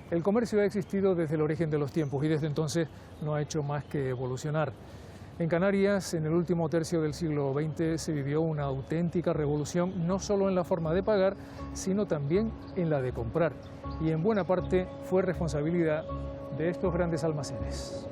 El comercio ha existido desde el origen de los tiempos y desde entonces no ha hecho más que evolucionar. En Canarias, en el último tercio del siglo XX, se vivió una auténtica revolución, no solo en la forma de pagar, sino también en la de comprar. Y en buena parte fue responsabilidad de estos grandes almacenes.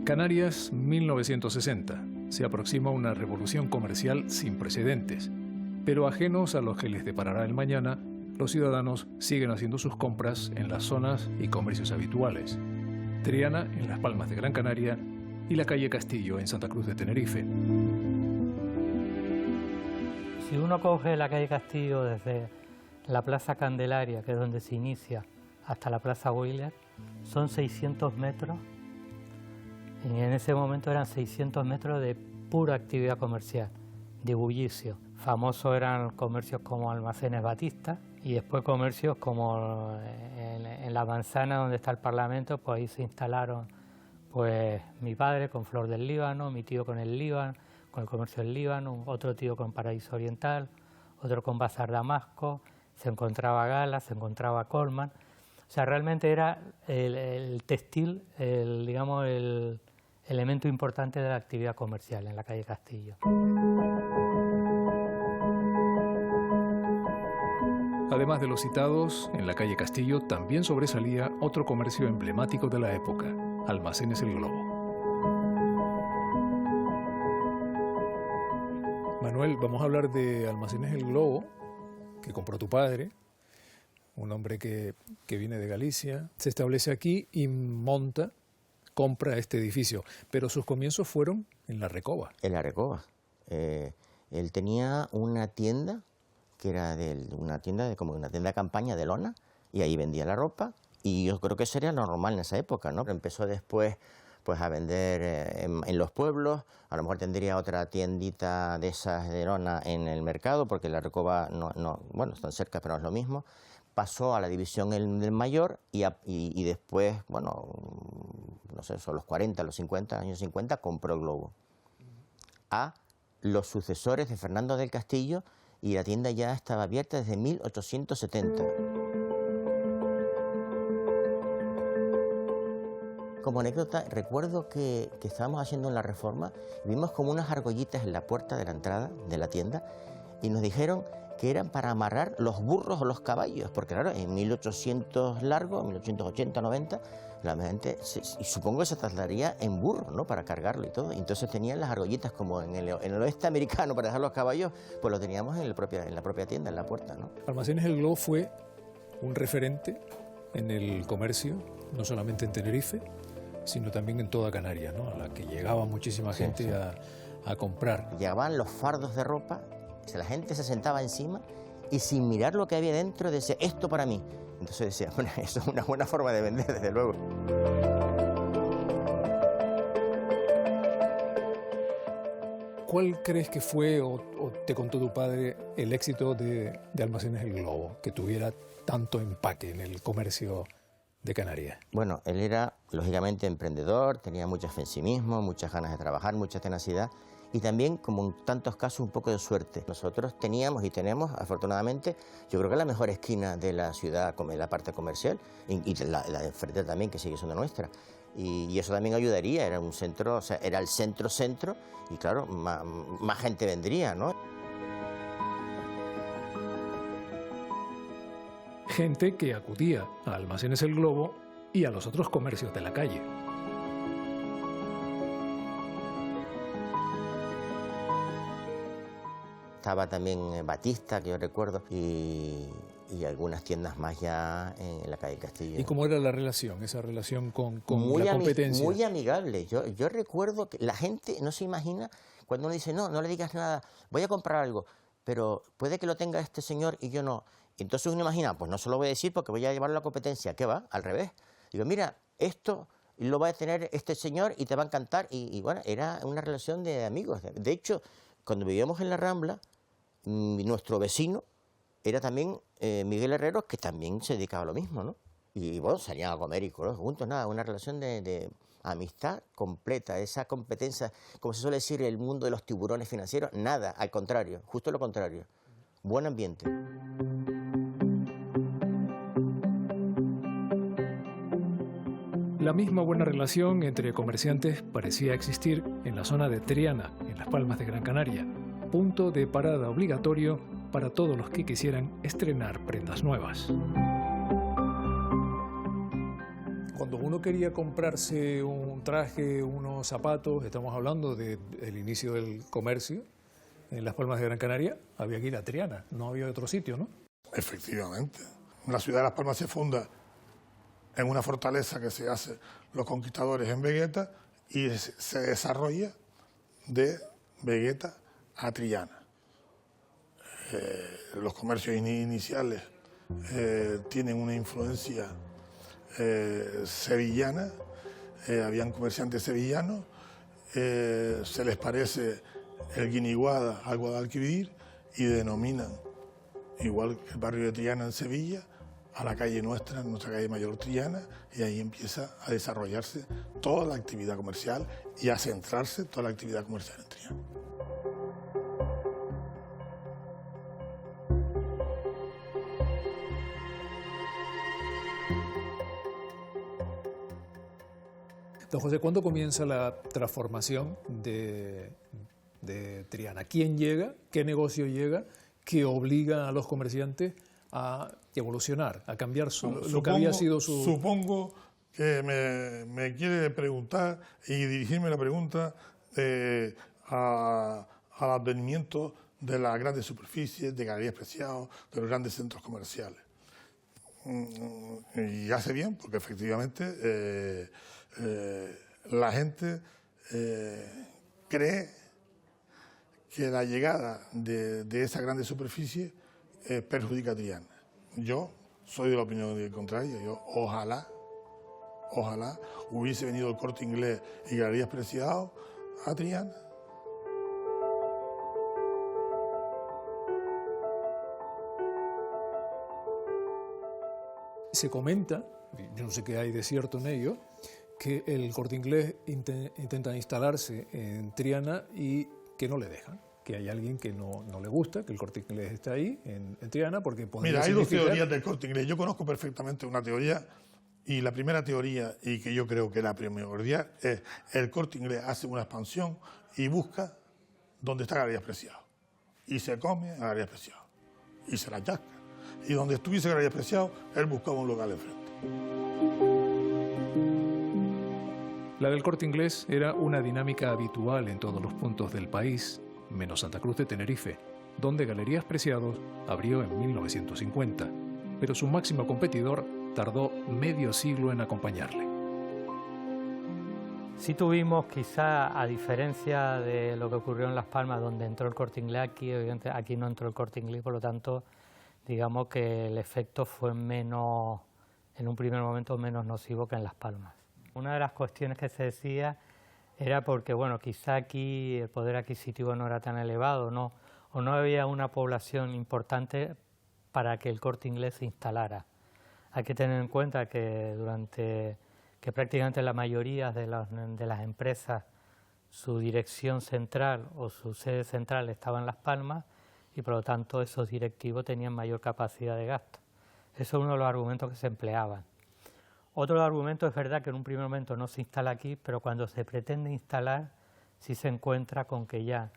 Canarias, 1960. Se aproxima una revolución comercial sin precedentes. Pero ajenos a lo que les deparará el mañana, los ciudadanos siguen haciendo sus compras en las zonas y comercios habituales. Triana, en Las Palmas de Gran Canaria, y la calle Castillo, en Santa Cruz de Tenerife. Si uno coge la calle Castillo desde la Plaza Candelaria, que es donde se inicia, hasta la Plaza Wheeler, son 600 metros. Y en ese momento eran 600 metros de pura actividad comercial, de bullicio. Famosos eran comercios como Almacenes Batista y después comercios como en la manzana donde está el Parlamento, pues ahí se instalaron pues mi padre con Flor del Líbano, mi tío con el Líbano, con el comercio del Líbano, otro tío con Paraíso Oriental, otro con Bazar Damasco, se encontraba Gala, se encontraba Colman. O sea, realmente era el textil, digamos, el elemento importante de la actividad comercial en la calle Castillo. Además de los citados, en la calle Castillo también sobresalía otro comercio emblemático de la época, Almacenes El Globo. Manuel, vamos a hablar de Almacenes El Globo, que compró tu padre, un hombre que viene de Galicia, se establece aquí y compra este edificio, pero sus comienzos fueron en La Recoba. En La Recoba. Él tenía una tienda que era como una tienda de campaña de lona, y ahí vendía la ropa, y yo creo que sería lo normal en esa época, ¿no? Empezó después pues a vender en los pueblos, a lo mejor tendría otra tiendita de esas de lona en el mercado, porque La Recoba bueno, están cerca, pero no es lo mismo. Pasó a la división del mayor y después, bueno, no sé, son los 40, los 50, años 50, compró el Globo a los sucesores de Fernando del Castillo, y la tienda ya estaba abierta desde 1870. Como anécdota, recuerdo que estábamos haciendo la reforma, vimos como unas argollitas en la puerta de la entrada de la tienda y nos dijeron que eran para amarrar los burros o los caballos, porque claro, en 1800 largo, 1880, 90, la gente, y supongo que se trasladaría en burro, ¿no?, para cargarlo y todo. Y entonces tenían las argollitas como en el oeste americano para dejar los caballos, pues lo teníamos en la propia tienda, en la puerta, ¿no? Almacenes El Globo fue un referente en el comercio, no solamente en Tenerife, sino también en toda Canarias, ¿no?, a la que llegaba muchísima gente a comprar. Llegaban los fardos de ropa, la gente se sentaba encima y sin mirar lo que había dentro decía, esto para mí. Entonces decía, bueno, eso es una buena forma de vender, desde luego. ¿Cuál crees que fue o te contó tu padre el éxito de Almacenes El Globo, que tuviera tanto empaque en el comercio de Canarias? Bueno, él era lógicamente emprendedor, tenía mucho fe en sí mismo, muchas ganas de trabajar, mucha tenacidad y también, como en tantos casos, un poco de suerte. Nosotros teníamos y tenemos, afortunadamente, yo creo que la mejor esquina de la ciudad, la parte comercial, y la de enfrente también, que sigue siendo nuestra. Y eso también ayudaría, era un centro, o sea, era el centro, y claro, más gente vendría, ¿no? Gente que acudía a Almacenes El Globo y a los otros comercios de la calle. Estaba también Batista, que yo recuerdo, y algunas tiendas más ya en la calle Castillo. ¿Y cómo era la relación, esa relación con Muy la competencia? Muy amigable. Yo recuerdo que la gente no se imagina cuando uno dice, no le digas nada, voy a comprar algo, pero puede que lo tenga este señor y yo no. Entonces uno imagina, pues no se lo voy a decir porque voy a llevarlo a la competencia. ¿Qué va? Al revés. Digo, mira, esto lo va a tener este señor y te va a encantar. Y bueno, era una relación de amigos. De hecho, cuando vivíamos en la Rambla, nuestro vecino era también Miguel Herreros, que también se dedicaba a lo mismo, ¿no? Y bueno, salían a comer y juntos, nada, una relación de amistad completa, esa competencia, como se suele decir, el mundo de los tiburones financieros, nada, al contrario, justo lo contrario, buen ambiente. La misma buena relación entre comerciantes parecía existir en la zona de Triana, en Las Palmas de Gran Canaria, punto de parada obligatorio para todos los que quisieran estrenar prendas nuevas. Cuando uno quería comprarse un traje, unos zapatos, estamos hablando del inicio del comercio en Las Palmas de Gran Canaria, había que ir a Triana, no había otro sitio, ¿no? Efectivamente. La ciudad de Las Palmas se funda en una fortaleza que se hace los conquistadores en Vegueta y se desarrolla de Vegueta a Triana. Los comercios iniciales tienen una influencia sevillana, habían comerciantes sevillanos, se les parece el Guiniguada al Guadalquivir y denominan, igual que el barrio de Triana en Sevilla, a la calle nuestra calle Mayor Triana, y ahí empieza a desarrollarse toda la actividad comercial y a centrarse toda la actividad comercial en Triana. Don José, ¿cuándo comienza la transformación de Triana? ¿Quién llega? ¿Qué negocio llega? ¿Que obliga a los comerciantes a evolucionar, a cambiar lo que había sido su... Supongo que me quiere preguntar y dirigirme la pregunta al advenimiento de las grandes superficies, de Galerías Preciados, de los grandes centros comerciales. Y hace bien, porque efectivamente la gente cree que la llegada de esa grande superficie perjudica a Triana. Yo soy de la opinión contraria. Yo ojalá hubiese venido el Corte Inglés y Galerías Preciados a Triana. Se comenta, yo no sé qué hay de cierto en ello, que el Corte Inglés intenta instalarse en Triana y que no le dejan, que hay alguien que no le gusta, que el Corte Inglés está ahí, en Triana, porque podría Mira, hay dos significar... teorías del Corte Inglés. Yo conozco perfectamente una teoría, y la primera teoría, y que yo creo que es la primordial, es el Corte Inglés hace una expansión y busca donde está Galerías Preciados. Y se come a Galerías Preciados. Y se la chasca. Y donde estuviese Galerías Preciados, él buscaba un local enfrente. La del Corte Inglés era una dinámica habitual en todos los puntos del país, menos Santa Cruz de Tenerife, donde Galerías Preciados abrió en 1950, pero su máximo competidor tardó medio siglo en acompañarle. Sí tuvimos, quizá, a diferencia de lo que ocurrió en Las Palmas, donde entró el Corte Inglés, aquí no entró el Corte Inglés, por lo tanto, digamos que el efecto fue menos, en un primer momento, menos nocivo que en Las Palmas. Una de las cuestiones que se decía era porque, bueno, quizá aquí el poder adquisitivo no era tan elevado, ¿no? O no había una población importante para que el Corte Inglés se instalara Hay que tener en cuenta que prácticamente la mayoría de las empresas, su dirección central o su sede central estaba en Las Palmas y por lo tanto esos directivos tenían mayor capacidad de gasto. Eso es uno de los argumentos que se empleaban. Otro argumento es verdad que en un primer momento no se instala aquí, pero cuando se pretende instalar sí se encuentra con que ya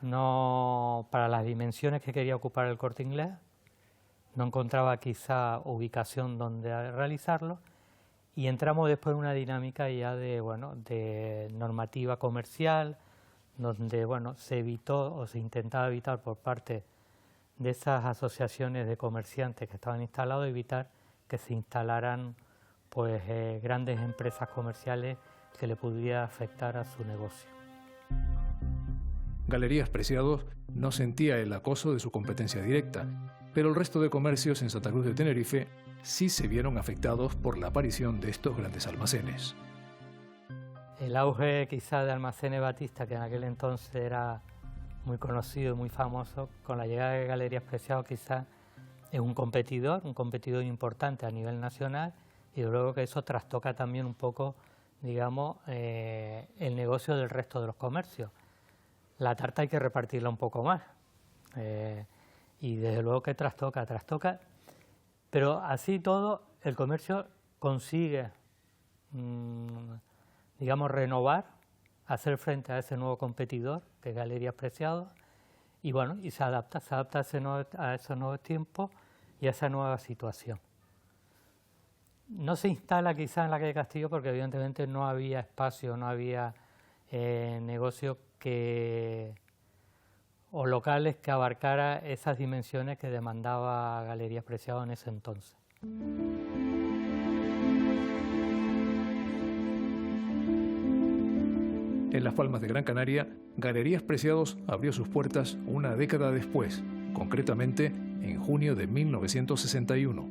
no, para las dimensiones que quería ocupar el Corte Inglés, no encontraba quizá ubicación donde realizarlo, y entramos después en una dinámica ya de normativa comercial, donde se evitó o se intentaba evitar por parte de esas asociaciones de comerciantes que estaban instalados, evitar que se instalaran grandes empresas comerciales que le pudiera afectar a su negocio. Galerías Preciados no sentía el acoso de su competencia directa, pero el resto de comercios en Santa Cruz de Tenerife sí se vieron afectados por la aparición de estos grandes almacenes. El auge quizá de Almacenes Batista, que en aquel entonces era muy conocido y muy famoso, con la llegada de Galerías Preciados quizá es un competidor importante a nivel nacional, y luego que eso trastoca también un poco, digamos, el negocio del resto de los comercios. La tarta hay que repartirla un poco más, y desde luego que trastoca, pero así todo el comercio consigue, digamos, renovar, hacer frente a ese nuevo competidor, que es Galerías Preciados, y se adapta a esos nuevos tiempos y a esa nueva situación. No se instala quizás en la calle Castillo porque evidentemente no había espacio, no había negocio o locales que abarcara esas dimensiones que demandaba Galerías Preciados en ese entonces. En Las Palmas de Gran Canaria, Galerías Preciados abrió sus puertas una década después, concretamente en junio de 1961,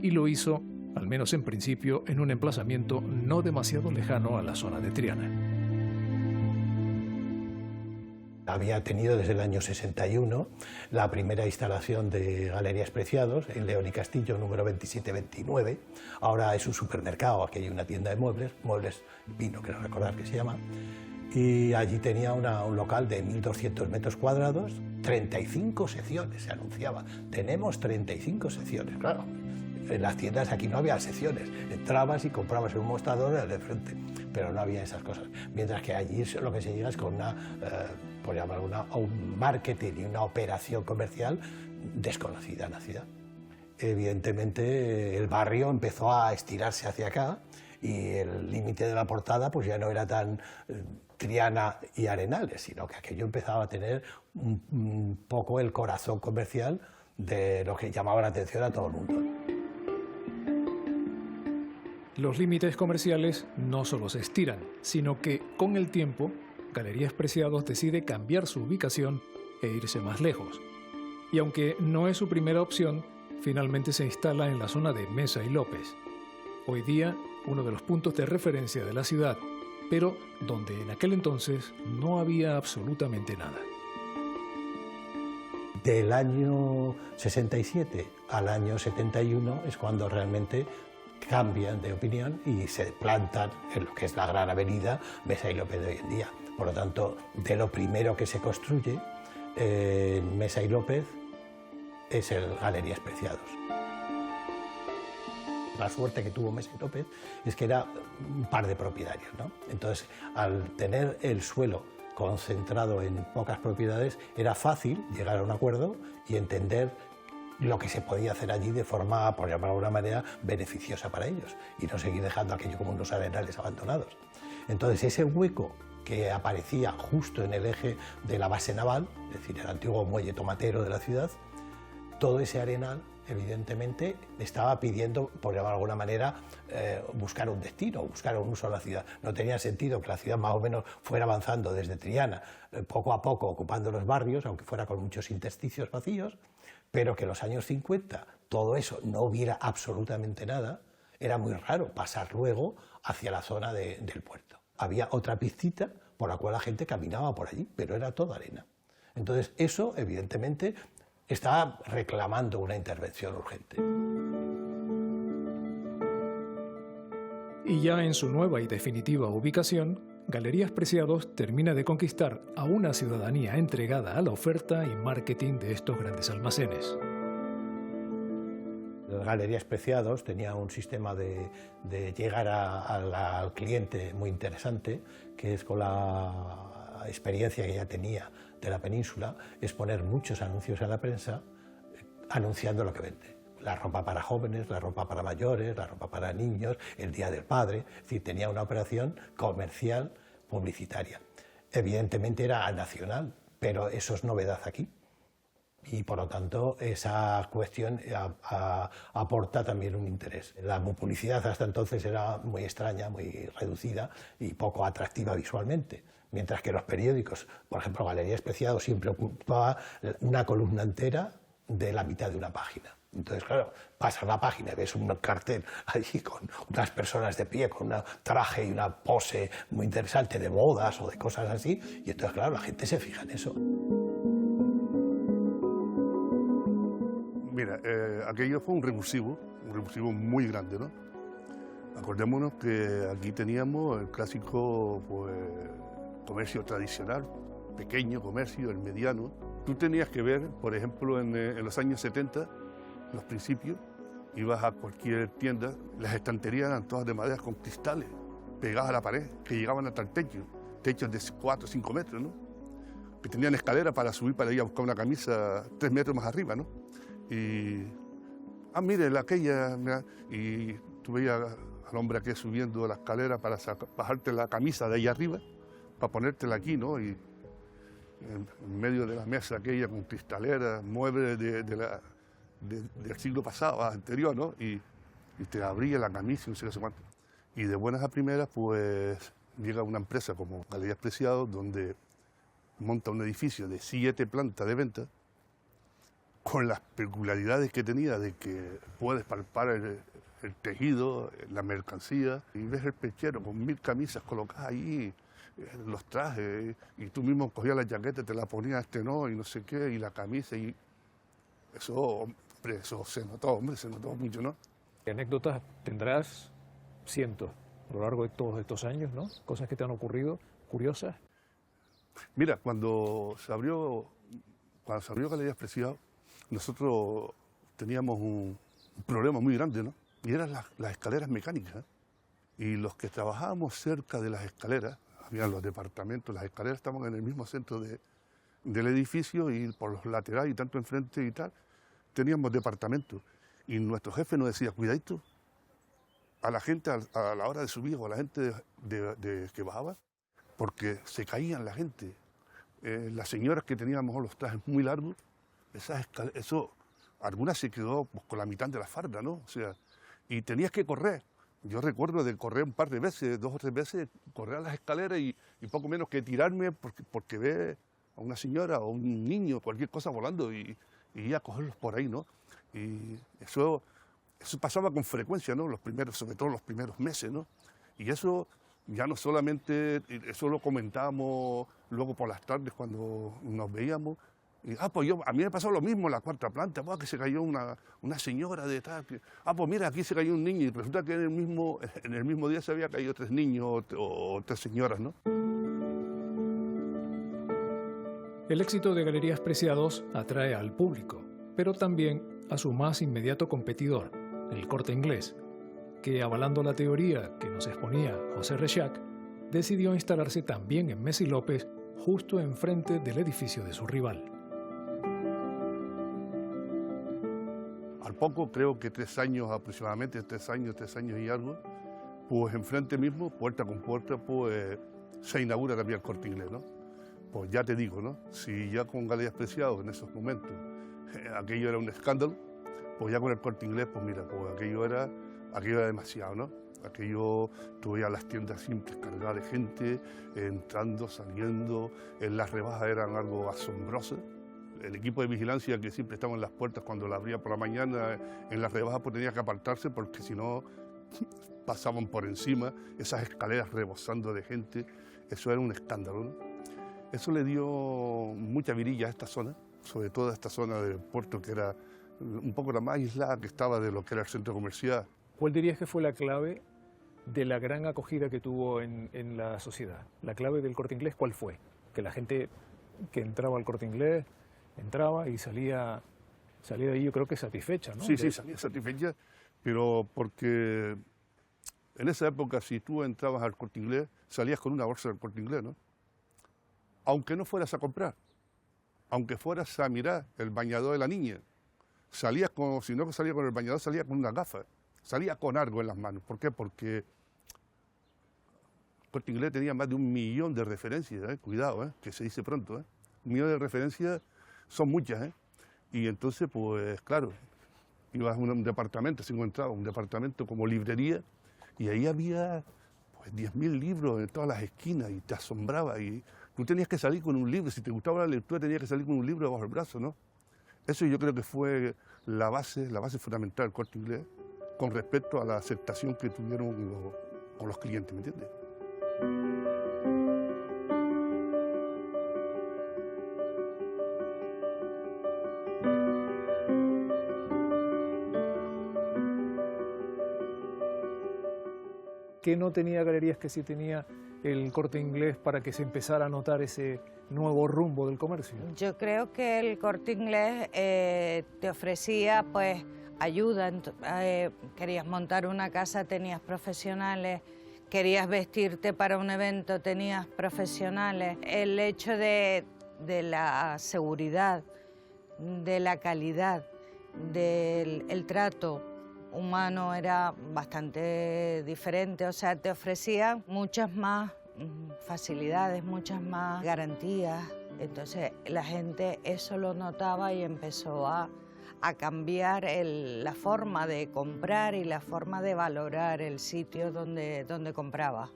y lo hizo, al menos en principio, en un emplazamiento no demasiado lejano a la zona de Triana. Había tenido desde el año 61 la primera instalación de Galerías Preciados en León y Castillo, número 2729. Ahora es un supermercado, aquí hay una tienda de muebles Pino, creo recordar que se llama. Y allí tenía un local de 1.200 metros cuadrados, 35 secciones, se anunciaba. Tenemos 35 secciones, claro. En las tiendas aquí no había secciones, entrabas y comprabas en un mostrador de frente, pero no había esas cosas. Mientras que allí lo que se llega es con por llamarlo un marketing y una operación comercial desconocida en la ciudad. Evidentemente el barrio empezó a estirarse hacia acá y el límite de la portada pues ya no era tan Triana y Arenales, sino que aquello empezaba a tener un poco el corazón comercial de lo que llamaba la atención a todo el mundo. Los límites comerciales no solo se estiran, sino que con el tiempo, Galerías Preciados decide cambiar su ubicación e irse más lejos. Y aunque no es su primera opción, finalmente se instala en la zona de Mesa y López. Hoy día, uno de los puntos de referencia de la ciudad, pero donde en aquel entonces no había absolutamente nada. Del año 67 al año 71 es cuando realmente cambian de opinión y se plantan en lo que es la gran avenida Mesa y López de hoy en día. Por lo tanto, de lo primero que se construye en Mesa y López es el Galerías Preciados. La suerte que tuvo Mesa y López es que era un par de propietarios, ¿no? Entonces, al tener el suelo concentrado en pocas propiedades, era fácil llegar a un acuerdo y entender lo que se podía hacer allí de forma, por llamarlo de alguna manera, beneficiosa para ellos y no seguir dejando aquello como unos arenales abandonados. Entonces, ese hueco que aparecía justo en el eje de la base naval, es decir, el antiguo muelle tomatero de la ciudad, todo ese arenal, evidentemente, estaba pidiendo, por llamarlo de alguna manera, buscar un destino, buscar un uso a la ciudad. No tenía sentido que la ciudad más o menos fuera avanzando desde Triana, poco a poco ocupando los barrios, aunque fuera con muchos intersticios vacíos, pero que en los años 50 todo eso no hubiera absolutamente nada. Era muy raro pasar luego hacia la zona del puerto. Había otra pistita por la cual la gente caminaba por allí, pero era toda arena. Entonces eso, evidentemente, estaba reclamando una intervención urgente. Y ya en su nueva y definitiva ubicación, Galerías Preciados termina de conquistar a una ciudadanía entregada a la oferta y marketing de estos grandes almacenes. Las Galerías Preciados tenía un sistema de llegar al cliente muy interesante, que es con la experiencia que ya tenía de la península, es poner muchos anuncios en la prensa anunciando lo que vende. La ropa para jóvenes, la ropa para mayores, la ropa para niños, el Día del Padre. Es decir, tenía una operación comercial publicitaria. Evidentemente era nacional, pero eso es novedad aquí. Y por lo tanto esa cuestión aporta también un interés. La publicidad hasta entonces era muy extraña, muy reducida y poco atractiva visualmente, mientras que los periódicos, por ejemplo Galerías Preciados, siempre ocupaba una columna entera de la mitad de una página. Entonces, claro, pasas la página y ves un cartel allí con unas personas de pie, con un traje y una pose muy interesante de bodas o de cosas así, y entonces, claro, la gente se fija en eso. Mira, aquello fue un revulsivo muy grande, ¿no? Acordémonos que aquí teníamos el clásico pues, comercio tradicional, pequeño comercio, el mediano. Tú tenías que ver, por ejemplo, en los años 70, los principios, ibas a cualquier tienda, las estanterías eran todas de madera con cristales pegadas a la pared, que llegaban hasta el techo, techos de 4 o 5 metros, ¿no? Que tenían escalera para subir para ir a buscar una camisa 3 metros más arriba, ¿no? Y, mire, aquella, mira, y tú veías al hombre aquí subiendo la escalera para bajarte la camisa de ahí arriba, para ponértela aquí, ¿no? Y en medio de la mesa aquella con cristaleras, muebles del siglo pasado, anterior, ¿no? Y te abría la camisa y no sé qué cuánto. Y de buenas a primeras, pues, llega una empresa como Galerías Preciados, donde monta un edificio de 7 plantas de venta, con las peculiaridades que tenía de que puedes palpar el tejido, la mercancía, y ves el pechero con 1000 camisas colocadas ahí, los trajes, y tú mismo cogías la chaqueta, te la ponías, no, y no sé qué, y la camisa, y eso, hombre, eso se notó mucho, ¿no? ¿Qué anécdotas tendrás? Cientos, a lo largo de todos estos años, ¿no? Cosas que te han ocurrido, curiosas. Mira, cuando se abrió Galerías Preciados, nosotros teníamos un problema muy grande, ¿no? Y eran las escaleras mecánicas. Y los que trabajábamos cerca de las escaleras, habían los departamentos, las escaleras estaban en el mismo centro del edificio y por los laterales y tanto enfrente y tal, teníamos departamentos. Y nuestro jefe nos decía, cuidadito, a la gente a la hora de subir o a la gente que bajaba, porque se caían la gente. Las señoras que tenían a lo mejor los trajes muy largos, algunas se quedó pues, con la mitad de la farda, ¿no? O sea, y tenías que correr. Yo recuerdo de correr un par de veces, 2 o 3 veces, correr a las escaleras y poco menos que tirarme porque ve a una señora o un niño, cualquier cosa volando y ir a cogerlos por ahí, ¿no? Y eso pasaba con frecuencia, ¿no? Sobre todo los primeros meses, ¿no? Y eso ya no solamente, eso lo comentábamos luego por las tardes cuando nos veíamos. Y, pues a mí me pasó lo mismo en la 4ª planta, que se cayó una señora de tal. Pues mira, aquí se cayó un niño y resulta que en el mismo día se había caído 3 niños o 3 señoras, ¿no? El éxito de Galerías Preciados atrae al público, pero también a su más inmediato competidor, el Corte Inglés, que, avalando la teoría que nos exponía José Rechac, decidió instalarse también en Messi López, justo enfrente del edificio de su rival. Al poco, creo que 3 años aproximadamente, 3 años y algo, pues enfrente mismo, puerta con puerta, pues se inaugura también el Corte Inglés, ¿no? Pues ya te digo, ¿no? Si ya con Galerías Preciados en esos momentos aquello era un escándalo, pues ya con el Corte Inglés, pues mira, pues aquello era demasiado, ¿no? Aquello, tú veías las tiendas siempre cargadas de gente, entrando, saliendo, las rebajas eran algo asombroso. El equipo de vigilancia que siempre estaba en las puertas cuando la abría por la mañana, en las rebajas pues tenía que apartarse porque si no pasaban por encima, esas escaleras rebosando de gente, eso era un escándalo, ¿no? Eso le dio mucha virilla a esta zona, sobre todo a esta zona del puerto que era un poco la más aislada que estaba de lo que era el centro comercial. ¿Cuál dirías que fue la clave de la gran acogida que tuvo en la sociedad. La clave del Corte Inglés, ¿cuál fue? Que la gente que entraba al Corte Inglés, entraba y salía de ahí, yo creo que satisfecha, ¿no? Sí, sí, salía satisfecha, pero porque en esa época, si tú entrabas al Corte Inglés, salías con una bolsa del Corte Inglés, ¿no? Aunque no fueras a comprar, aunque fueras a mirar el bañador de la niña, salías con, si no salía con el bañador, salía con unas gafas, salía con algo en las manos. ¿Por qué? Porque el Corte Inglés tenía más de 1 millón de referencias, cuidado, que se dice pronto, 1 millón de referencias son muchas, y entonces, pues claro, ibas a un departamento, se encontraba un departamento como librería, y ahí había pues 10.000 libros en todas las esquinas, y te asombraba, y tú tenías que salir con un libro, si te gustaba la lectura tenías que salir con un libro bajo el brazo, ¿no? Eso yo creo que fue la base fundamental del Corte Inglés con respecto a la aceptación que tuvieron con los clientes, ¿me entiendes? ¿Qué no tenía galerías que sí tenía el Corte Inglés para que se empezara a notar ese nuevo rumbo del comercio? Yo creo que el Corte Inglés te ofrecía pues ayuda. Querías montar una casa, tenías profesionales. Querías vestirte para un evento, tenías profesionales. El hecho de la seguridad, de la calidad, del trato humano era bastante diferente, o sea, te ofrecía muchas más facilidades, muchas más garantías. Entonces la gente eso lo notaba y empezó a cambiar la forma de comprar y la forma de valorar el sitio donde compraba.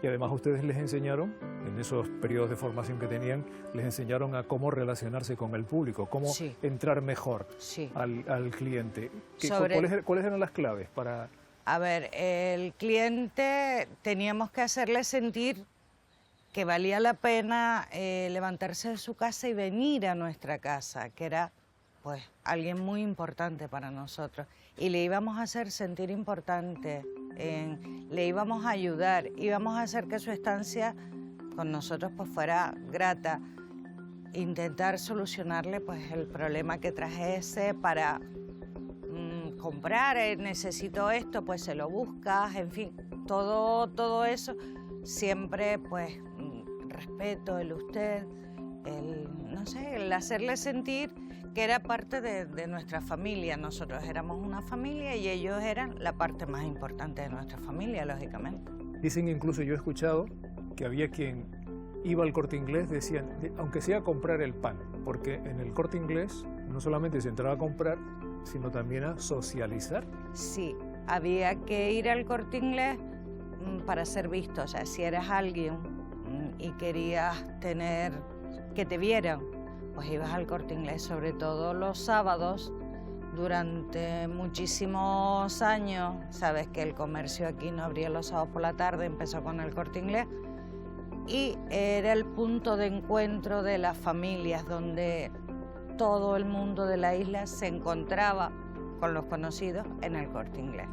Y además ustedes les enseñaron, en esos periodos de formación que tenían, les enseñaron a cómo relacionarse con el público, cómo entrar mejor al cliente. ¿Cuáles eran las claves para...? A ver, el cliente teníamos que hacerle sentir que valía la pena levantarse de su casa y venir a nuestra casa, que era pues alguien muy importante para nosotros. Y le íbamos a hacer sentir importante, le íbamos a ayudar, íbamos a hacer que su estancia con nosotros pues fuera grata, intentar solucionarle pues el problema que trajese para comprar, necesito esto, pues se lo buscas, en fin, todo eso, siempre pues respeto, el usted, no sé, el hacerle sentir que era parte de nuestra familia. Nosotros éramos una familia y ellos eran la parte más importante de nuestra familia, lógicamente. Dicen incluso, yo he escuchado, que había quien iba al Corte Inglés, decían, aunque sea a comprar el pan, porque en el Corte Inglés no solamente se entraba a comprar, sino también a socializar. Sí, había que ir al Corte Inglés para ser visto. O sea, si eras alguien y querías que te vieran, pues ibas al Corte Inglés, sobre todo los sábados. Durante muchísimos años, sabes que el comercio aquí no abría los sábados por la tarde, empezó con el Corte Inglés, y era el punto de encuentro de las familias, donde todo el mundo de la isla se encontraba con los conocidos en el Corte Inglés.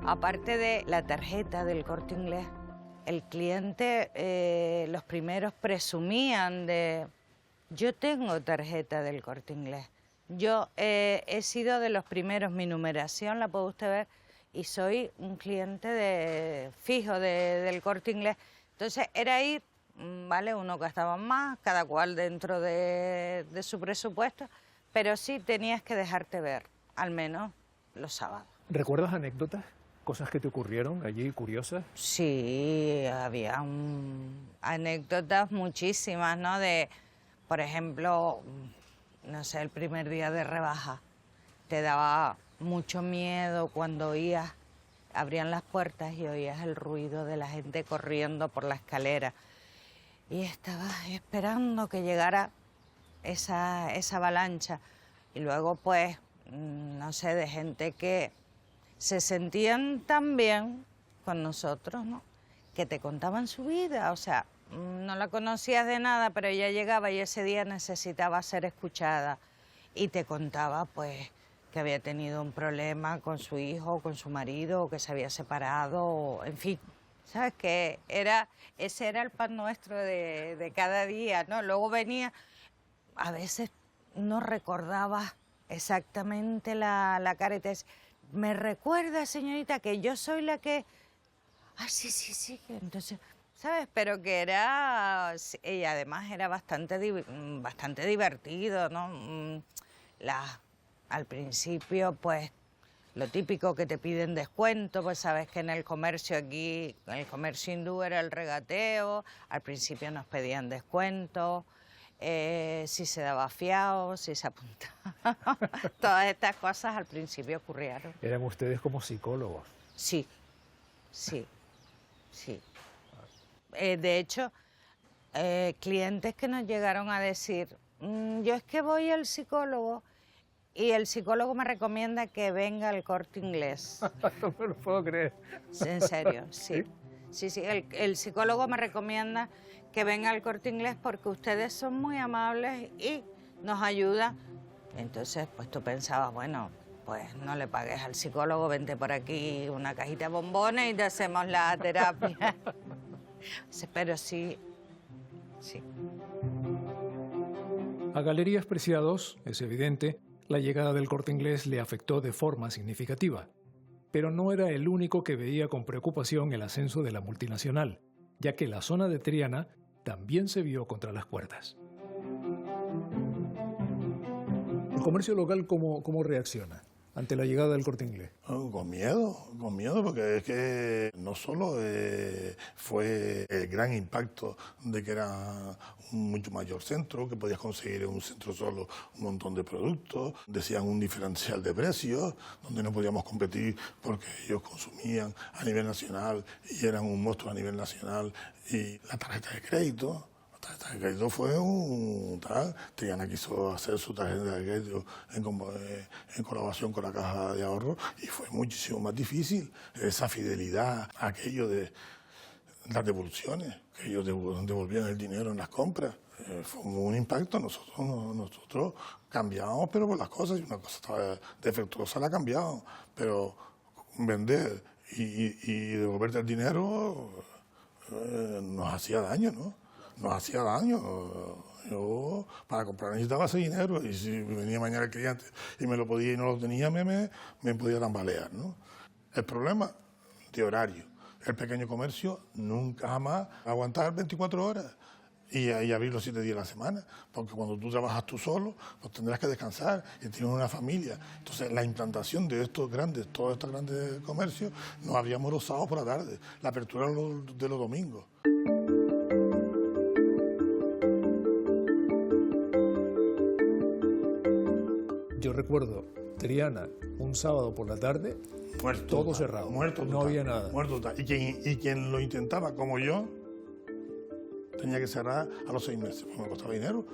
Aparte de la tarjeta del Corte Inglés, el cliente, los primeros presumían de: yo tengo tarjeta del Corte Inglés. Yo he sido de los primeros, mi numeración la puede usted ver, y soy un cliente fijo del Corte Inglés. Entonces era ir, ¿vale? Uno gastaba más, cada cual dentro de su presupuesto, pero sí tenías que dejarte ver, al menos los sábados. ¿Recuerdas anécdotas? ¿Cosas que te ocurrieron allí curiosas? Sí, había anécdotas muchísimas, ¿no? Por ejemplo, no sé, el primer día de rebaja, te daba mucho miedo cuando abrían las puertas y oías el ruido de la gente corriendo por la escalera. Y estabas esperando que llegara esa avalancha. Y luego, pues, no sé, de gente que se sentían tan bien con nosotros, ¿no? Que te contaban su vida, o sea, no la conocías de nada, pero ella llegaba y ese día necesitaba ser escuchada y te contaba pues que había tenido un problema con su hijo, con su marido, o que se había separado, o, en fin, ¿sabes? Que ese era el pan nuestro de cada día, ¿no? Luego venía, a veces no recordaba exactamente la cara y te decía, ¿me recuerda, señorita, que yo soy la que...? Ah, sí, entonces... ¿Sabes? Pero que era... Ella además era bastante divertido, ¿no? Al principio, pues, lo típico que te piden descuento, pues sabes que en el comercio aquí, en el comercio hindú era el regateo, al principio nos pedían descuento, si se daba fiado, si se apuntaba. Todas estas cosas al principio ocurrieron. Eran ustedes como psicólogos. Sí. De hecho, clientes que nos llegaron a decir, yo es que voy al psicólogo y el psicólogo me recomienda que venga al Corte Inglés. No me lo puedo creer. En serio, sí. Sí, el psicólogo me recomienda que venga al Corte Inglés porque ustedes son muy amables y nos ayudan. Entonces, pues tú pensabas, bueno, pues no le pagues al psicólogo, vente por aquí una cajita de bombones y te hacemos la terapia. Pero sí. A Galerías Preciados, es evidente, la llegada del Corte Inglés le afectó de forma significativa. Pero no era el único que veía con preocupación el ascenso de la multinacional, ya que la zona de Triana también se vio contra las cuerdas. ¿El comercio local cómo reacciona ante la llegada del Corte Inglés? Con miedo, porque es que no solo fue el gran impacto de que era un mucho mayor centro, que podías conseguir en un centro solo un montón de productos, decían un diferencial de precios, donde no podíamos competir porque ellos consumían a nivel nacional y eran un monstruo a nivel nacional, y la tarjeta de crédito. La tarjeta de crédito fue un tal. Triana quiso hacer su tarjeta de crédito en colaboración con la Caja de Ahorro y fue muchísimo más difícil. Esa fidelidad, aquello de las devoluciones, que ellos devolvían el dinero en las compras, fue un impacto. Nosotros cambiábamos, pero por las cosas, y una cosa estaba defectuosa la cambiábamos, pero vender y devolverte el dinero nos hacía daño, ¿no? Nos hacía daño. Yo para comprar necesitaba ese dinero y si venía mañana el cliente y me lo podía y no lo tenía, me podía tambalear, ¿no? El problema de horario. El pequeño comercio nunca jamás va a aguantar 24 horas y abrir los 7 días a la semana, porque cuando tú trabajas tú solo, pues tendrás que descansar y tienes una familia. Entonces la implantación de todos estos grandes comercios nos abríamos los sábados por la tarde, la apertura de los domingos. Yo recuerdo Triana un sábado por la tarde, muerto, todo cerrado, muerto no había nada. Muerto total. Y quien lo intentaba, como yo, tenía que cerrar a los 6 meses, porque me costaba dinero.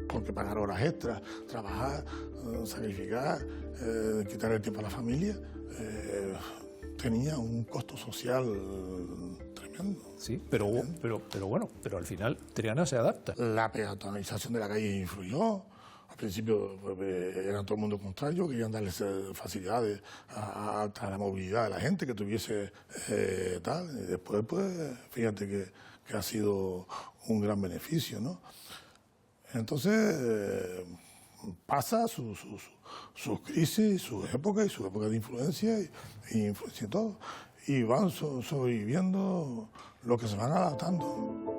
Porque pagar horas extras, trabajar, sacrificar, quitar el tiempo a la familia, tenía un costo social tremendo. Sí, pero bueno, pero al final Triana se adapta. La peatonalización de la calle influyó. Al principio era todo el mundo contrario, querían darles facilidades a la movilidad de la gente, que tuviese tal. Y después, pues, fíjate que ha sido un gran beneficio, ¿no? Entonces, pasa sus crisis, sus épocas y sus épocas de influencia y influencia en todo. Y van sobreviviendo lo que se van adaptando.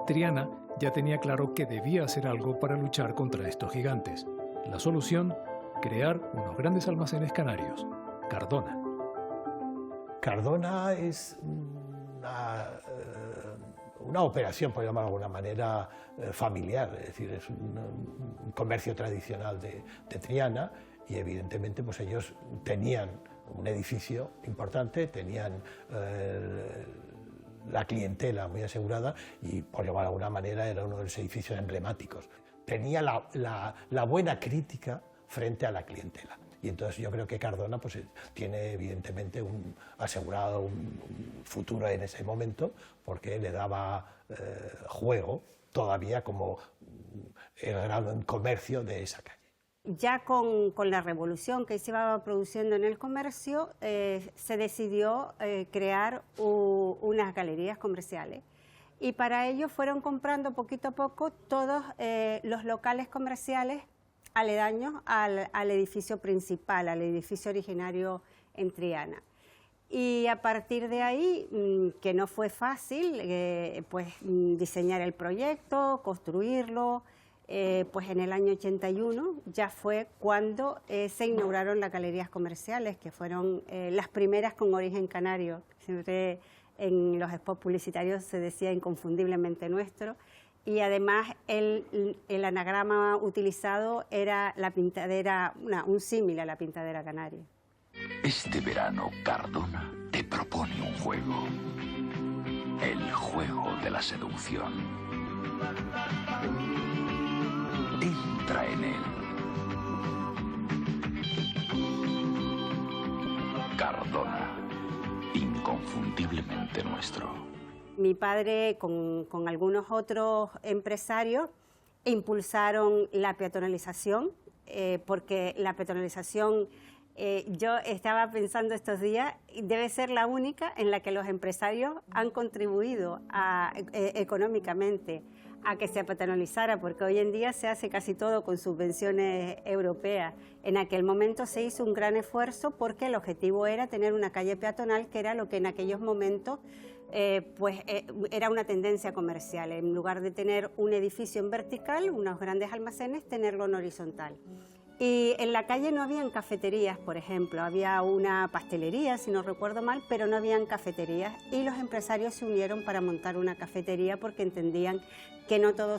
Triana ya tenía claro que debía hacer algo para luchar contra estos gigantes. La solución, crear unos grandes almacenes canarios. Cardona. Cardona es una operación, por llamarlo de alguna manera, familiar, es decir, es un comercio tradicional de Triana y evidentemente pues ellos tenían un edificio importante, tenían la clientela muy asegurada y, por llamarlo de alguna manera, era uno de los edificios emblemáticos. Tenía la buena crítica frente a la clientela. Y entonces yo creo que Cardona pues, tiene evidentemente asegurado un futuro en ese momento, porque le daba juego todavía como el gran comercio de esa calle. Ya con la revolución que se iba produciendo en el comercio, se decidió crear unas galerías comerciales. Y para ello fueron comprando poquito a poco todos los locales comerciales aledaños al edificio principal, al edificio originario en Triana. Y a partir de ahí, que no fue fácil, pues diseñar el proyecto, construirlo, pues en el año 81 ya fue cuando se inauguraron las galerías comerciales, que fueron las primeras con origen canario. Siempre en los spots publicitarios se decía inconfundiblemente nuestro. Y además el anagrama utilizado era la pintadera, un símil a la pintadera canaria. Este verano Cardona te propone un juego. El juego de la seducción. Entra en él. Cardona, inconfundiblemente nuestro. Mi padre con algunos otros empresarios impulsaron la peatonalización, porque la peatonalización, yo estaba pensando estos días, debe ser la única en la que los empresarios han contribuido económicamente a que se peatonalizara, porque hoy en día se hace casi todo con subvenciones europeas. En aquel momento se hizo un gran esfuerzo porque el objetivo era tener una calle peatonal, que era lo que en aquellos momentos era una tendencia comercial. En lugar de tener un edificio en vertical, unos grandes almacenes, tenerlo en horizontal. Y en la calle no habían cafeterías, por ejemplo, había una pastelería, si no recuerdo mal, pero no habían cafeterías, y los empresarios se unieron para montar una cafetería porque entendían que no todo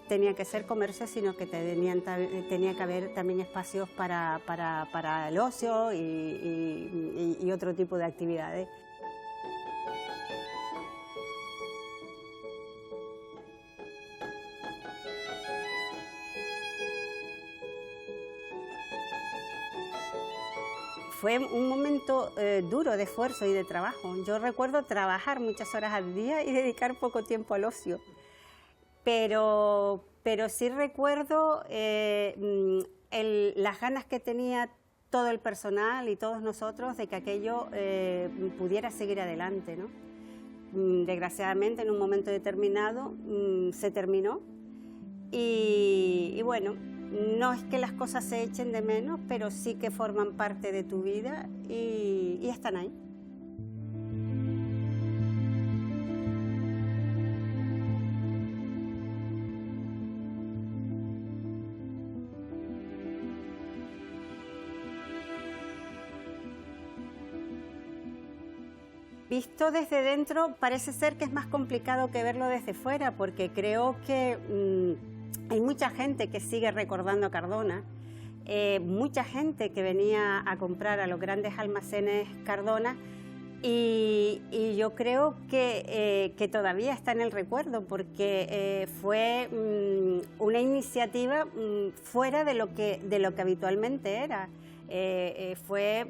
tenía que ser comercio, sino que tenía que haber también espacios para el ocio y otro tipo de actividades. Fue un momento duro de esfuerzo y de trabajo. Yo recuerdo trabajar muchas horas al día y dedicar poco tiempo al ocio. Pero sí recuerdo las ganas que tenía todo el personal y todos nosotros de que aquello pudiera seguir adelante, ¿no? Desgraciadamente, en un momento determinado se terminó y bueno, no es que las cosas se echen de menos, pero sí que forman parte de tu vida y están ahí. Visto desde dentro parece ser que es más complicado que verlo desde fuera, porque creo que hay mucha gente que sigue recordando a Cardona, mucha gente que venía a comprar a los grandes almacenes Cardona y yo creo que todavía está en el recuerdo, porque fue una iniciativa fuera de lo que habitualmente era. Pues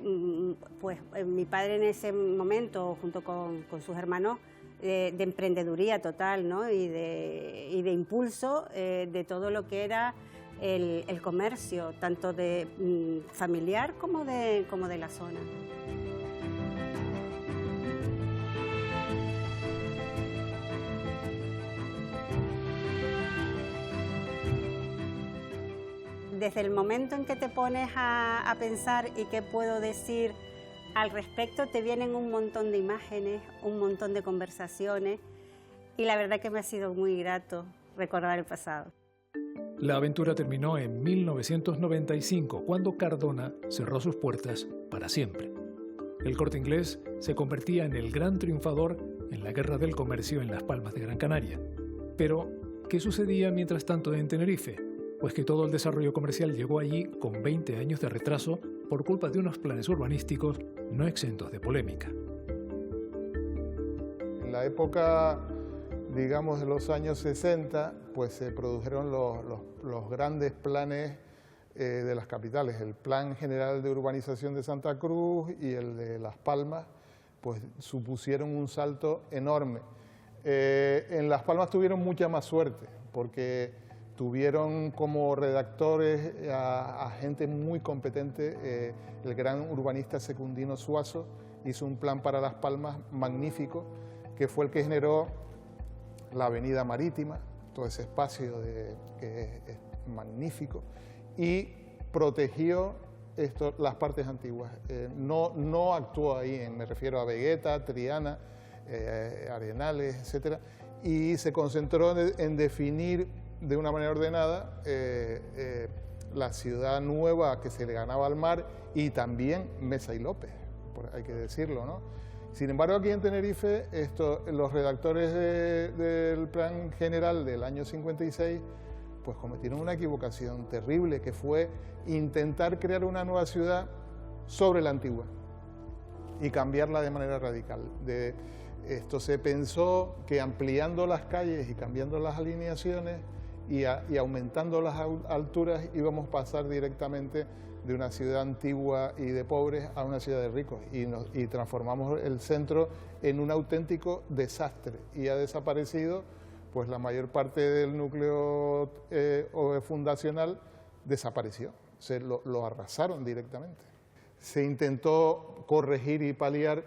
mi padre en ese momento, junto con sus hermanos, de emprendeduría total, ¿no? y de impulso de todo lo que era el comercio, tanto de familiar como de la zona. Desde el momento en que te pones a pensar y qué puedo decir al respecto, te vienen un montón de imágenes, un montón de conversaciones, y la verdad que me ha sido muy grato recordar el pasado. La aventura terminó en 1995, cuando Cardona cerró sus puertas para siempre. El Corte Inglés se convertía en el gran triunfador en la guerra del comercio en Las Palmas de Gran Canaria. Pero, ¿qué sucedía mientras tanto en Tenerife? Pues que todo el desarrollo comercial llegó allí con 20 años de retraso por culpa de unos planes urbanísticos no exentos de polémica. En la época, digamos, de los años 60, pues se produjeron los grandes planes de las capitales. El Plan General de Urbanización de Santa Cruz y el de Las Palmas pues supusieron un salto enorme. En Las Palmas tuvieron mucha más suerte, porque tuvieron como redactores a gente muy competente. El gran urbanista Secundino Suazo hizo un plan para Las Palmas magnífico, que fue el que generó la Avenida Marítima, todo ese espacio que es magnífico, y protegió las partes antiguas. No actuó ahí, me refiero a Vegueta, Triana, Arenales, etcétera, y se concentró en definir de una manera ordenada la ciudad nueva que se le ganaba al mar, y también Mesa y López, hay que decirlo, ¿no? Sin embargo, aquí en Tenerife, los redactores del Plan General del año 56 pues cometieron una equivocación terrible, que fue intentar crear una nueva ciudad sobre la antigua y cambiarla de manera radical. Se pensó que ampliando las calles y cambiando las alineaciones y aumentando las alturas íbamos a pasar directamente de una ciudad antigua y de pobres a una ciudad de ricos, y transformamos el centro en un auténtico desastre, y ha desaparecido pues la mayor parte del núcleo fundacional. Desapareció, lo arrasaron directamente. Se intentó corregir y paliar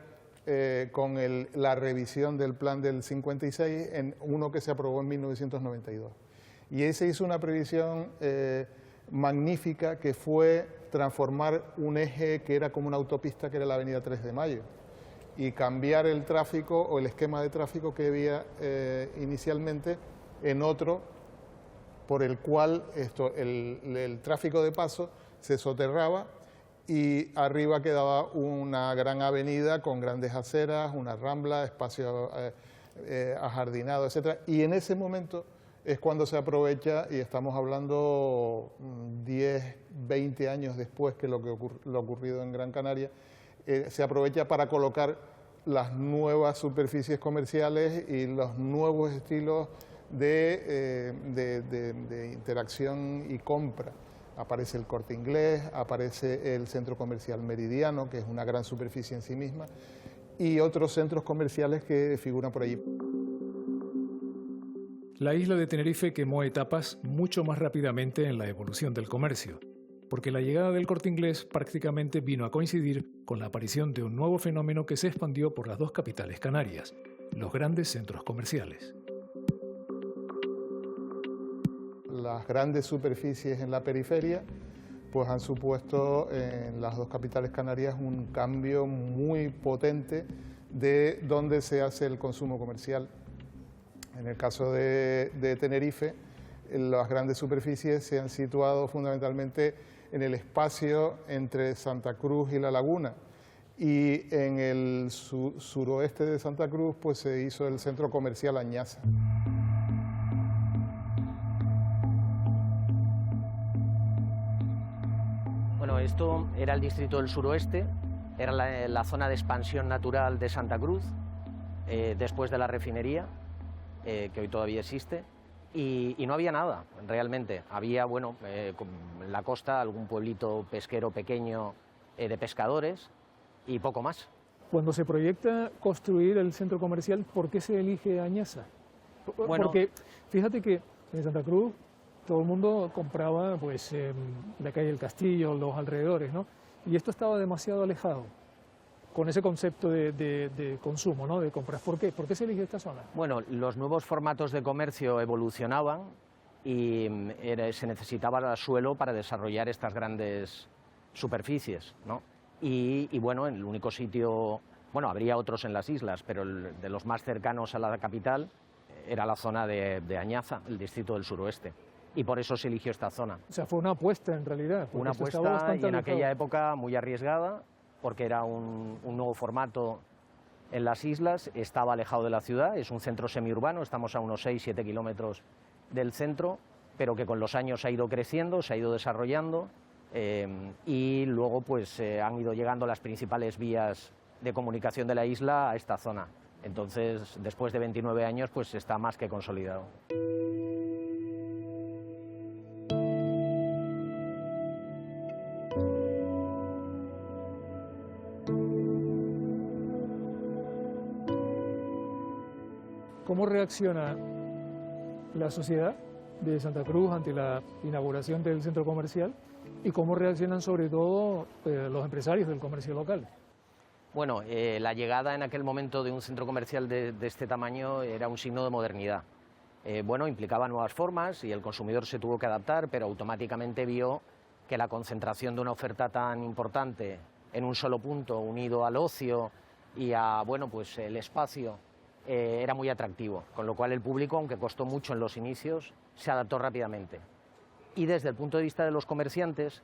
con la revisión del plan del 56, en uno que se aprobó en 1992. Y ahí se hizo una previsión magnífica, que fue transformar un eje que era como una autopista, que era la avenida 3 de Mayo, y cambiar el tráfico o el esquema de tráfico que había inicialmente en otro, por el cual el tráfico de paso se soterraba y arriba quedaba una gran avenida con grandes aceras, una rambla, espacio ajardinado, etc. Y en ese momento es cuando se aprovecha, y estamos hablando 10, 20 años después que lo ocurrido en Gran Canaria, se aprovecha para colocar las nuevas superficies comerciales y los nuevos estilos de interacción y compra. Aparece el Corte Inglés, aparece el Centro Comercial Meridiano, que es una gran superficie en sí misma, y otros centros comerciales que figuran por allí. La isla de Tenerife quemó etapas mucho más rápidamente en la evolución del comercio, porque la llegada del Corte Inglés prácticamente vino a coincidir con la aparición de un nuevo fenómeno que se expandió por las dos capitales canarias, los grandes centros comerciales. Las grandes superficies en la periferia pues han supuesto en las dos capitales canarias un cambio muy potente de dónde se hace el consumo comercial. En el caso de Tenerife, las grandes superficies se han situado fundamentalmente en el espacio entre Santa Cruz y La Laguna, y en el suroeste de Santa Cruz pues se hizo el centro comercial Añaza. Bueno, esto era el distrito del suroeste, era la zona de expansión natural de Santa Cruz, después de la refinería, que hoy todavía existe, y no había nada, realmente. Había, bueno, en la costa algún pueblito pesquero pequeño de pescadores y poco más. Cuando se proyecta construir el centro comercial, ¿por qué se elige Añaza? Bueno, porque fíjate que en Santa Cruz todo el mundo compraba pues la calle del Castillo, los alrededores, ¿no? Y esto estaba demasiado alejado con ese concepto de consumo, ¿no? De compras. ¿Por qué? ¿Por qué se elige esta zona? Bueno, los nuevos formatos de comercio evolucionaban y se necesitaba suelo para desarrollar estas grandes superficies, ¿no? Y bueno, el único sitio, bueno, habría otros en las islas, pero de los más cercanos a la capital era la zona de Añaza, el distrito del suroeste. Y por eso se eligió esta zona. O sea, fue una apuesta en realidad. Una apuesta, y en aquella época muy arriesgada, porque era un nuevo formato en las islas, estaba alejado de la ciudad, es un centro semiurbano, estamos a unos 6-7 kilómetros del centro, pero que con los años ha ido creciendo, se ha ido desarrollando, y luego pues han ido llegando las principales vías de comunicación de la isla a esta zona. Entonces, después de 29 años, pues está más que consolidado. ¿Cómo reacciona la sociedad de Santa Cruz ante la inauguración del centro comercial y cómo reaccionan sobre todo los empresarios del comercio local? Bueno, la llegada en aquel momento de un centro comercial de este tamaño era un signo de modernidad. Bueno, implicaba nuevas formas y el consumidor se tuvo que adaptar, pero automáticamente vio que la concentración de una oferta tan importante en un solo punto, unido al ocio y a, bueno, pues el espacio, era muy atractivo, con lo cual el público, aunque costó mucho en los inicios, se adaptó rápidamente. Y desde el punto de vista de los comerciantes,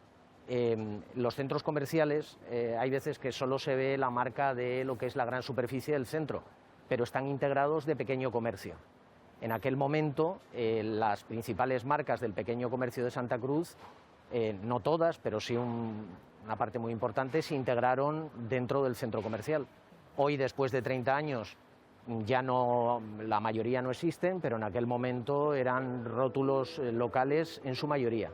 los centros comerciales, hay veces que solo se ve la marca de lo que es la gran superficie del centro, pero están integrados de pequeño comercio. En aquel momento, las principales marcas del pequeño comercio de Santa Cruz, no todas, pero sí una parte muy importante, se integraron dentro del centro comercial. Hoy, después de 30 años, ya no, la mayoría no existen, pero en aquel momento eran rótulos locales en su mayoría.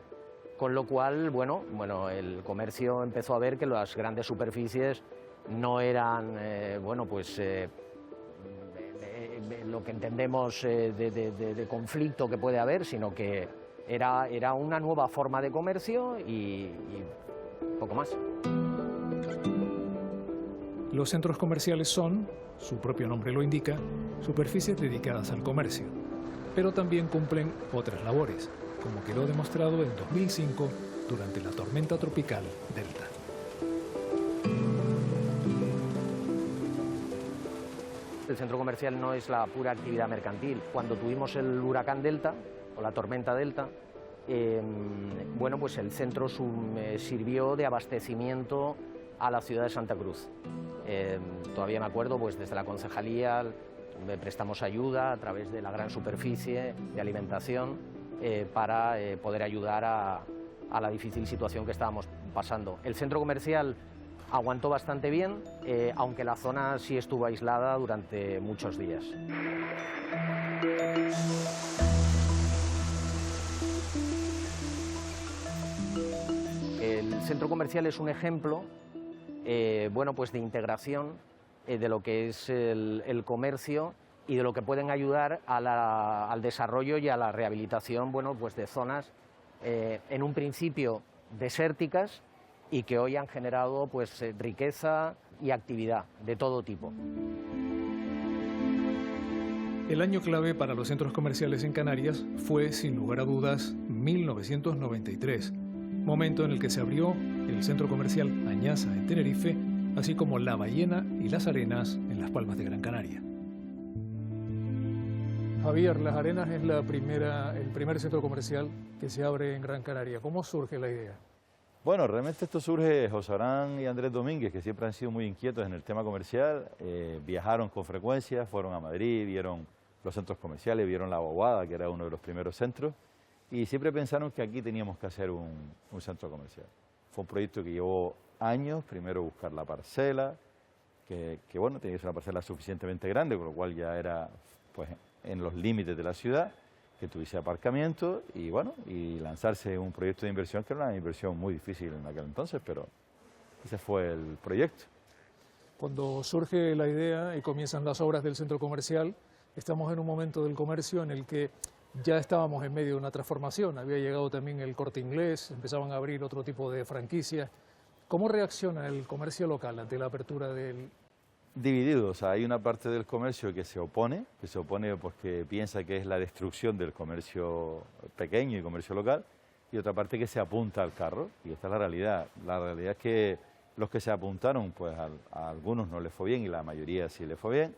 Con lo cual, bueno, el comercio empezó a ver que las grandes superficies no eran, lo que entendemos de conflicto que puede haber, sino que era una nueva forma de comercio y poco más. Los centros comerciales son, su propio nombre lo indica, superficies dedicadas al comercio, pero también cumplen otras labores, como quedó demostrado en 2005 durante la tormenta tropical Delta. El centro comercial no es la pura actividad mercantil. Cuando tuvimos el huracán Delta, o la tormenta Delta, bueno, pues el centro sirvió de abastecimiento a la ciudad de Santa Cruz. Todavía me acuerdo, pues desde la concejalía prestamos ayuda a través de la gran superficie de alimentación para poder ayudar a la difícil situación que estábamos pasando. El centro comercial aguantó bastante bien, aunque la zona sí estuvo aislada durante muchos días. El centro comercial es un ejemplo bueno, pues de integración de lo que es el comercio y de lo que pueden ayudar al desarrollo y a la rehabilitación, bueno, pues de zonas en un principio desérticas y que hoy han generado pues riqueza y actividad de todo tipo. El año clave para los centros comerciales en Canarias fue, sin lugar a dudas, 1993, momento en el que se abrió el centro comercial Añaza en Tenerife, así como La Ballena y Las Arenas en Las Palmas de Gran Canaria. Javier, Las Arenas es el primer centro comercial que se abre en Gran Canaria. ¿Cómo surge la idea? Bueno, realmente esto surge José Arán y Andrés Domínguez, que siempre han sido muy inquietos en el tema comercial. Viajaron con frecuencia, fueron a Madrid, vieron los centros comerciales, vieron La Bobada, que era uno de los primeros centros, y siempre pensaron que aquí teníamos que hacer un centro comercial. Fue un proyecto que llevó años, primero buscar la parcela, que bueno, tenía que ser una parcela suficientemente grande, con lo cual ya era pues en los límites de la ciudad, que tuviese aparcamiento y bueno, y lanzarse un proyecto de inversión que era una inversión muy difícil en aquel entonces, pero ese fue el proyecto. Cuando surge la idea y comienzan las obras del centro comercial, estamos en un momento del comercio en el que ya estábamos en medio de una transformación. Había llegado también el Corte Inglés, empezaban a abrir otro tipo de franquicias. ¿Cómo reacciona el comercio local ante la apertura del...? Dividido, o sea, hay una parte del comercio que se opone porque piensa que es la destrucción del comercio pequeño y comercio local, y otra parte que se apunta al carro, y esta es la realidad. La realidad es que los que se apuntaron, pues a algunos no les fue bien y la mayoría sí les fue bien,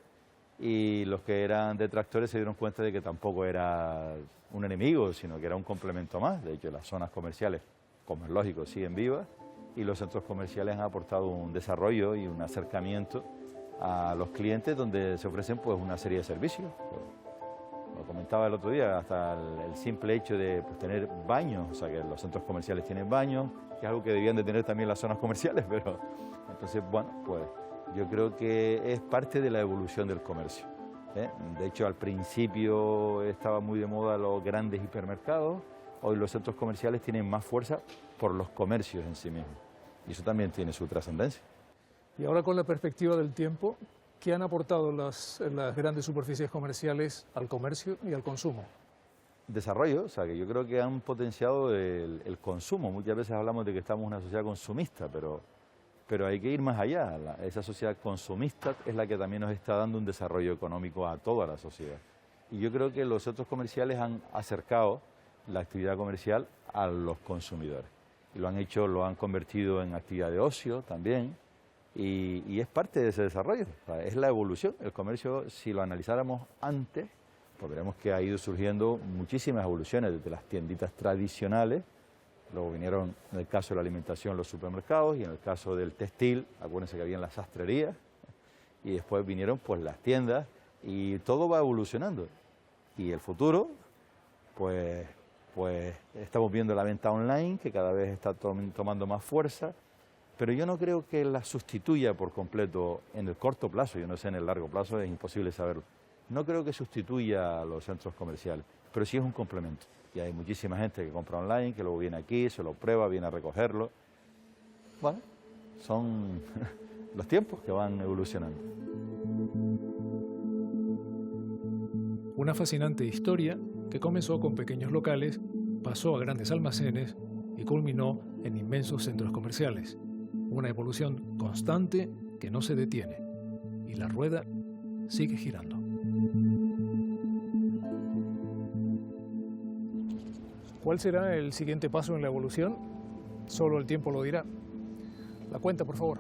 y los que eran detractores se dieron cuenta de que tampoco era un enemigo, sino que era un complemento más. De hecho, las zonas comerciales, como es lógico, siguen vivas, y los centros comerciales han aportado un desarrollo y un acercamiento a los clientes donde se ofrecen pues una serie de servicios. Lo comentaba el otro día, hasta el simple hecho de pues, tener baños, o sea que los centros comerciales tienen baños, que es algo que debían de tener también las zonas comerciales, pero entonces, bueno, pues yo creo que es parte de la evolución del comercio. De hecho, al principio estaba muy de moda los grandes hipermercados, hoy los centros comerciales tienen más fuerza por los comercios en sí mismos, y eso también tiene su trascendencia. Y ahora, con la perspectiva del tiempo, ¿Qué han aportado las grandes superficies comerciales al comercio y al consumo? Desarrollo, o sea, que yo creo que han potenciado el consumo. Muchas veces hablamos de que estamos en una sociedad consumista, pero hay que ir más allá. Esa sociedad consumista es la que también nos está dando un desarrollo económico a toda la sociedad. Y yo creo que los centros comerciales han acercado la actividad comercial a los consumidores. Y lo han hecho, lo han convertido en actividad de ocio también, y es parte de ese desarrollo. O sea, es la evolución. El comercio, si lo analizáramos antes, pues veremos que ha ido surgiendo muchísimas evoluciones, desde las tienditas tradicionales, luego vinieron, en el caso de la alimentación, los supermercados, y en el caso del textil, acuérdense que habían las sastrerías, y después vinieron pues las tiendas, y todo va evolucionando. Y el futuro, pues estamos viendo la venta online, que cada vez está tomando más fuerza, pero yo no creo que la sustituya por completo en el corto plazo, yo no sé en el largo plazo, es imposible saberlo. No creo que sustituya a los centros comerciales, pero sí es un complemento. Y hay muchísima gente que compra online, que luego viene aquí, se lo prueba, viene a recogerlo. Bueno, son los tiempos que van evolucionando. Una fascinante historia que comenzó con pequeños locales, pasó a grandes almacenes y culminó en inmensos centros comerciales. Una evolución constante que no se detiene. Y la rueda sigue girando. ¿Cuál será el siguiente paso en la evolución? Solo el tiempo lo dirá. La cuenta, por favor.